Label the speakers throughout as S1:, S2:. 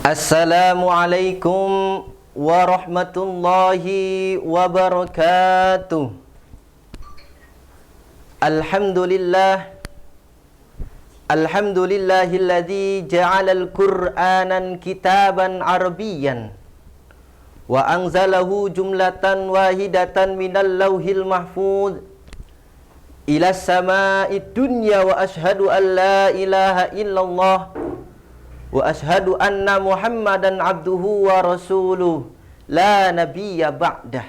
S1: Assalamualaikum warahmatullahi wabarakatuh. Alhamdulillahilladzi ja'alal Qur'anan kitaban Arabiyyan wa anzalahu jumlatan wahidatan minal lauhil mahfuz ila sama'id dunya wa ashhadu an la ilaha illallah wa ashhadu anna Muhammadan abduhu wa rasuluh la nabiyya ba'dah.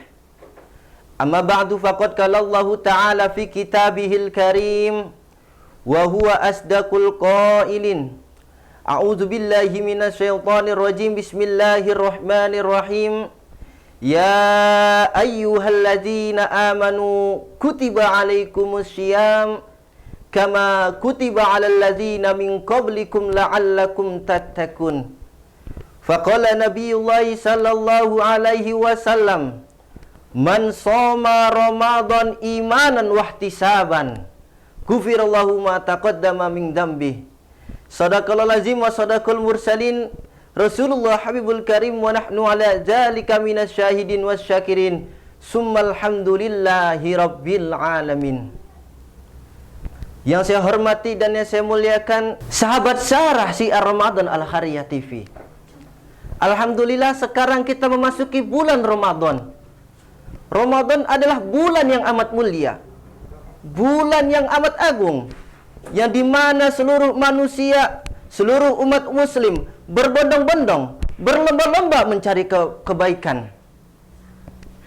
S1: Amma ba'du faqad qala Allah ta'ala fi kitabihil karim wa huwa asdaqul qailin. A'udzu billahi minasyaitonir rajim. Bismillahirrahmanirrahim. Ya ayyuhalladzina amanu kutiba alaikumussyiyam kama kutiba 'alal ladzina min qablikum la'allakum tattaqun. Faqala Nabiyullah sallallahu alaihi wasallam, man shoma Ramadan imanan wahtisaban ghufirallahu ma taqaddama min dzambi. Shadaqallahul azim wa shadaqal mursalin Rasulullah Habibul Karim wa nahnu ala dzalika minasyahidin wasyakirin. Summal hamdulillahi rabbil alamin. Yang saya hormati dan yang saya muliakan sahabat Syarah Syiar Ramadan Al-Khairiyah TV. Alhamdulillah sekarang kita memasuki bulan Ramadan. Ramadan adalah bulan yang amat mulia, bulan yang amat agung, yang dimana seluruh manusia, seluruh umat muslim berbondong-bondong, berlomba-lomba mencari kebaikan.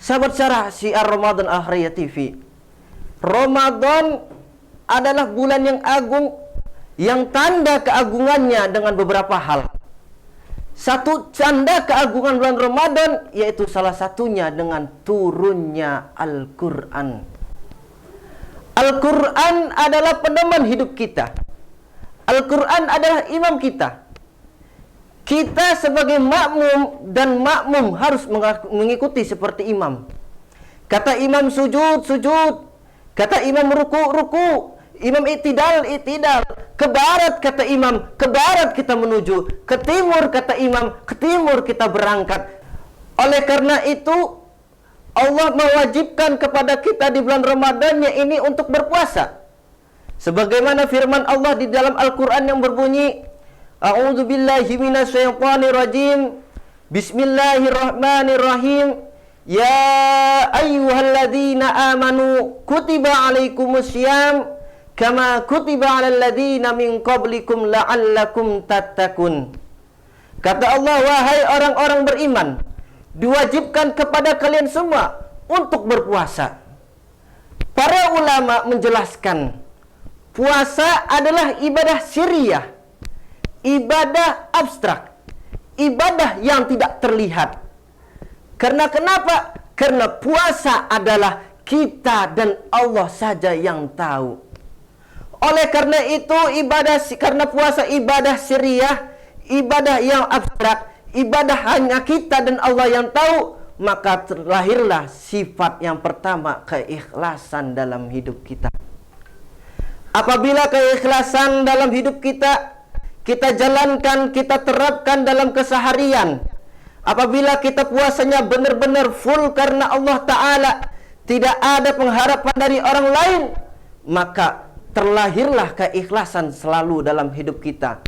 S1: Sahabat Syarah Syiar Ramadan Al-Khairiyah TV, Ramadan adalah bulan yang agung, yang tanda keagungannya dengan beberapa hal. Satu tanda keagungan bulan Ramadan yaitu salah satunya dengan turunnya Al-Quran. Al-Quran adalah pedoman hidup kita. Al-Quran adalah imam kita. Kita sebagai makmum dan makmum harus mengikuti seperti imam. Kata imam sujud, sujud. Kata imam ruku, ruku. Imam i'tidal, i'tidal. Ke barat kata imam, ke barat kita menuju. Ke timur kata imam, ke timur kita berangkat. Oleh karena itu Allah mewajibkan kepada kita di bulan Ramadannya ini untuk berpuasa. Sebagaimana firman Allah di dalam Al-Quran yang berbunyi, A'udzu billahi minasyaitonir rajim. Bismillahirrahmanirrahim. Ya ayyuhalladzina amanu kutiba alaikumussyiyam kama kutiba 'alal ladzina min qablikum la'allakum tattaqun. Kata Allah, wahai orang-orang beriman, diwajibkan kepada kalian semua untuk berpuasa. Para ulama menjelaskan, puasa adalah ibadah sirriyah, ibadah abstrak, ibadah yang tidak terlihat. Karena kenapa? Karena puasa adalah kita dan Allah saja yang tahu. Oleh karena itu karena puasa ibadah sirriyah, ibadah yang abstrak, ibadah hanya kita dan Allah yang tahu, maka terlahirlah sifat yang pertama, keikhlasan dalam hidup kita. Apabila keikhlasan dalam hidup kita jalankan, kita terapkan dalam keseharian. Apabila kita puasanya benar-benar full karena Allah Ta'ala, tidak ada pengharapan dari orang lain, maka terlahirlah keikhlasan selalu dalam hidup kita.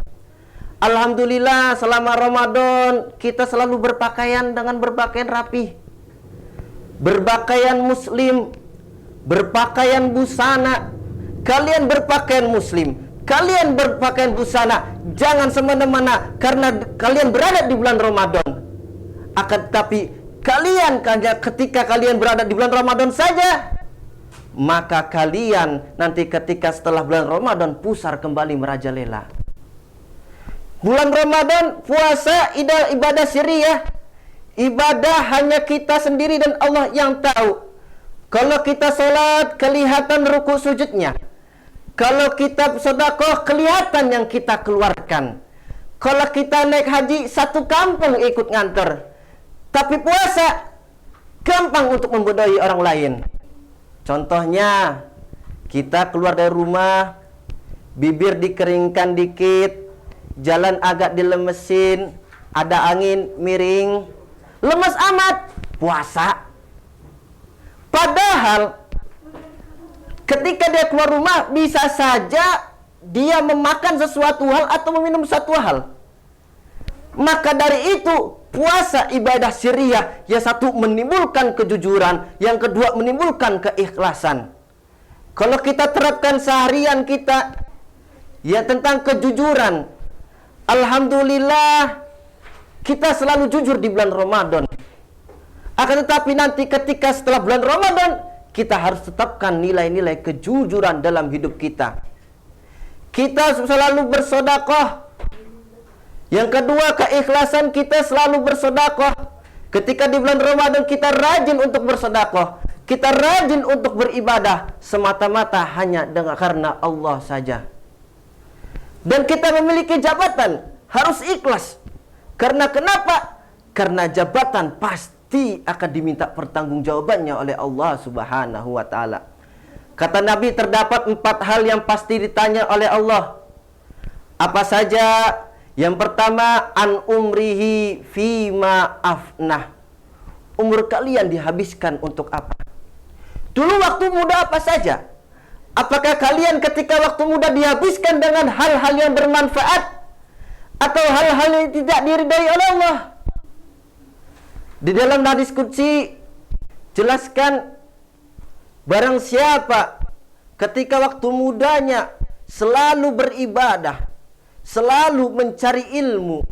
S1: Alhamdulillah selama Ramadan kita selalu berpakaian dengan berpakaian rapi, berpakaian muslim, berpakaian busana. Kalian berpakaian muslim, kalian berpakaian busana, jangan semena-mena karena kalian berada di bulan Ramadan. Akan tetapi kalian ketika kalian berada di bulan Ramadan saja, maka kalian nanti ketika setelah bulan Ramadan pusar kembali merajalela. Bulan Ramadan puasa ibadah sirriyah, ibadah hanya kita sendiri dan Allah yang tahu. Kalau kita sholat kelihatan ruku sujudnya. Kalau kita sedekah kelihatan yang kita keluarkan. Kalau kita naik haji satu kampung ikut nganter. Tapi puasa gampang untuk membodohi orang lain. Contohnya, kita keluar dari rumah, bibir dikeringkan dikit, jalan agak dilemesin, ada angin, miring, lemes amat, puasa. Padahal ketika dia keluar rumah, bisa saja dia memakan sesuatu hal atau meminum satu hal. Maka dari itu, puasa ibadah syariah, yang satu menimbulkan kejujuran, yang kedua menimbulkan keikhlasan. Kalau kita terapkan seharian kita, ya tentang kejujuran, alhamdulillah, kita selalu jujur di bulan Ramadan. Akan tetapi nanti ketika setelah bulan Ramadan, kita harus tetapkan nilai-nilai kejujuran dalam hidup kita. Kita selalu bersedekah. Yang kedua, keikhlasan kita selalu bersedekah. Ketika di bulan Ramadan kita rajin untuk bersedekah, kita rajin untuk beribadah semata-mata hanya karena Allah saja. Dan kita memiliki jabatan, harus ikhlas. Karena kenapa? Karena jabatan pasti akan diminta pertanggungjawabannya oleh Allah Subhanahu wa ta'ala. Kata Nabi, terdapat 4 hal yang pasti ditanya oleh Allah. Apa saja? Yang pertama, an umrihi fima afnah. Umur kalian dihabiskan untuk apa? Dulu waktu muda apa saja? Apakah kalian ketika waktu muda dihabiskan dengan hal-hal yang bermanfaat atau hal-hal yang tidak diridai oleh Allah? Di dalam hadis qudsi jelaskan, barang siapa ketika waktu mudanya selalu beribadah, selalu mencari ilmu,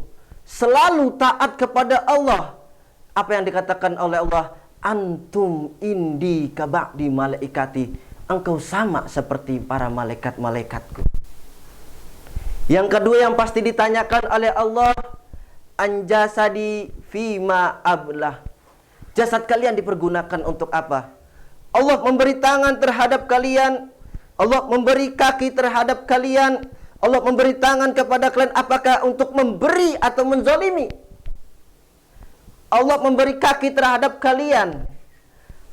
S1: selalu taat kepada Allah, apa yang dikatakan oleh Allah, antum indi kaba'di malaikati, engkau sama seperti para malaikat-malaikatku. Yang kedua yang pasti ditanyakan oleh Allah, anjasadi fima ablah. Jasad kalian dipergunakan untuk apa? Allah memberi tangan terhadap kalian, Allah memberi kaki terhadap kalian, Allah memberi tangan kepada kalian, apakah untuk memberi atau menzalimi? Allah memberi kaki terhadap kalian,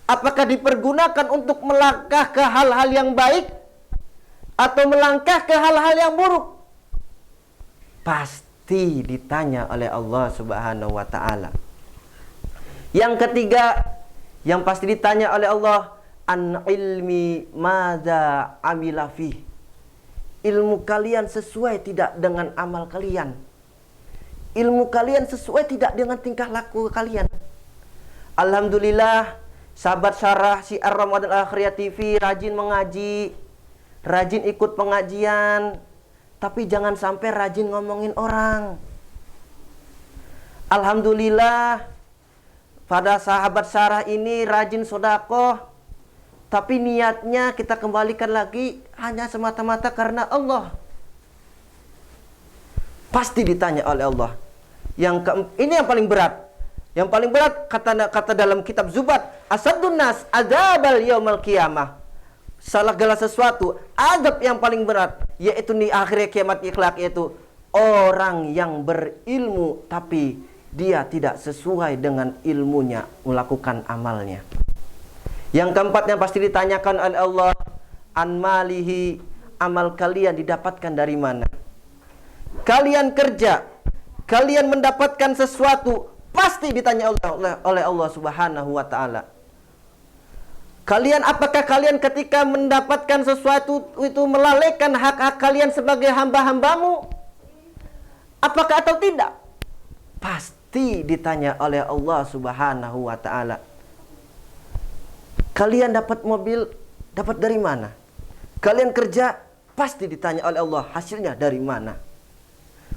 S1: apakah dipergunakan untuk melangkah ke hal-hal yang baik atau melangkah ke hal-hal yang buruk? Pasti ditanya oleh Allah Subhanahu wa ta'ala. Yang ketiga yang pasti ditanya oleh Allah, an ilmi madza amila fi. Ilmu kalian sesuai tidak dengan amal kalian? Ilmu kalian sesuai tidak dengan tingkah laku kalian? Alhamdulillah, sahabat syarah Syiar Ramadan Al-Akhriyah TV rajin mengaji, rajin ikut pengajian, tapi jangan sampai rajin ngomongin orang. Alhamdulillah, pada sahabat syarah ini rajin sedekah, tapi niatnya kita kembalikan lagi hanya semata-mata karena Allah. Pasti ditanya oleh Allah. Ini yang paling berat. Yang paling berat kata dalam kitab Zubat, asadun nas adzabal yaumal qiyamah. Segala sesuatu, adab yang paling berat yaitu di akhir kiamat ikhlak, yaitu orang yang berilmu tapi dia tidak sesuai dengan ilmunya melakukan amalnya. Yang keempat yang pasti ditanyakan oleh Allah, an malihi, amal kalian didapatkan dari mana? Kalian kerja, kalian mendapatkan sesuatu, pasti ditanya oleh Allah Subhanahu wa ta'ala. Apakah kalian ketika mendapatkan sesuatu itu melalaikan hak-hak kalian sebagai hamba-hambamu? Apakah atau tidak? Pasti ditanya oleh Allah Subhanahu wa ta'ala. Kalian dapat mobil, dapat dari mana? Kalian kerja, pasti ditanya oleh Allah, hasilnya dari mana?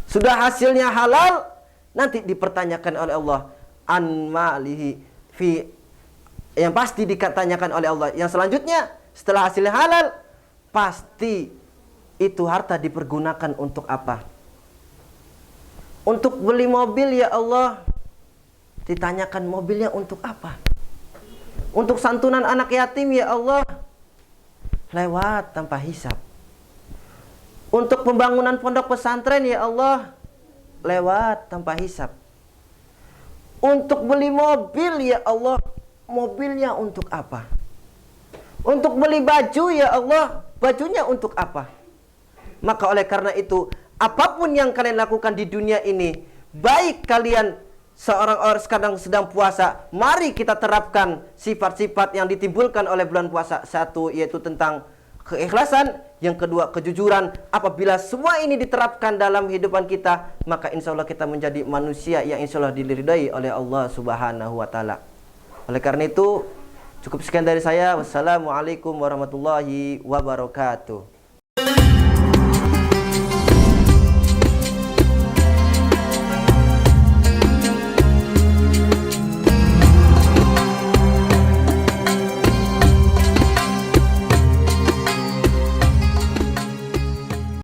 S1: Sudah hasilnya halal, nanti dipertanyakan oleh Allah, an malihi fi, yang pasti ditanyakan oleh Allah. Yang selanjutnya, setelah hasilnya halal, pasti itu harta dipergunakan untuk apa? Untuk beli mobil, ya Allah, ditanyakan mobilnya untuk apa? Untuk santunan anak yatim, ya Allah, lewat tanpa hisab. Untuk pembangunan pondok pesantren, ya Allah, lewat tanpa hisab. Untuk beli mobil, ya Allah, mobilnya untuk apa? Untuk beli baju, ya Allah, bajunya untuk apa? Maka oleh karena itu, apapun yang kalian lakukan di dunia ini, baik kalian seorang orang sekarang sedang puasa, mari kita terapkan sifat-sifat yang ditimbulkan oleh bulan puasa. Satu, yaitu tentang keikhlasan. Yang kedua, kejujuran. Apabila semua ini diterapkan dalam kehidupan kita, maka insya Allah kita menjadi manusia yang insya Allah diridai oleh Allah Subhanahu wa Ta'ala. Oleh karena itu, cukup sekian dari saya. Wassalamualaikum warahmatullahi wabarakatuh.